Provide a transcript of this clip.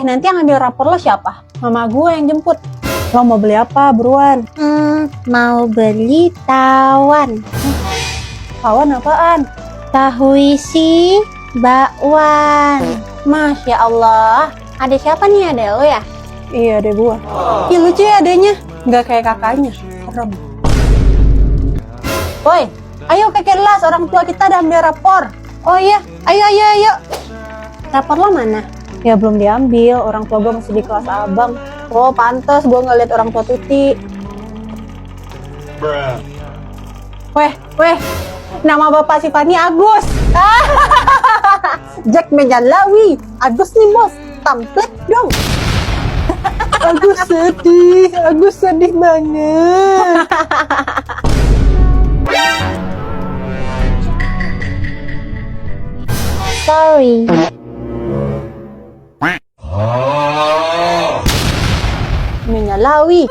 Nanti yang ambil rapor lo siapa? Mama gue yang jemput. Lo mau beli apa, buruan? Mau beli tawon. Tawon apaan? Tahu isi bakwan. Masya Allah. Ada siapa nih, ada lo ya? Iya, adek gue. Ih, lucu ya adeknya. Nggak kayak kakaknya. Serem. Woi, ayo ke kelas. Orang tua kita udah ambil rapor. Oh iya, ayo. Rapor lo mana? Ya belum diambil. Orang tua gue masih di kelas abang. Oh, pantas gue ngeliat orang tua Tuti. Weh. Nama bapak si Fani Agus. Jack Mejalawi. Agus nih bos. Tamplet dong. Agus sedih banget. Sorry. Menyalawi.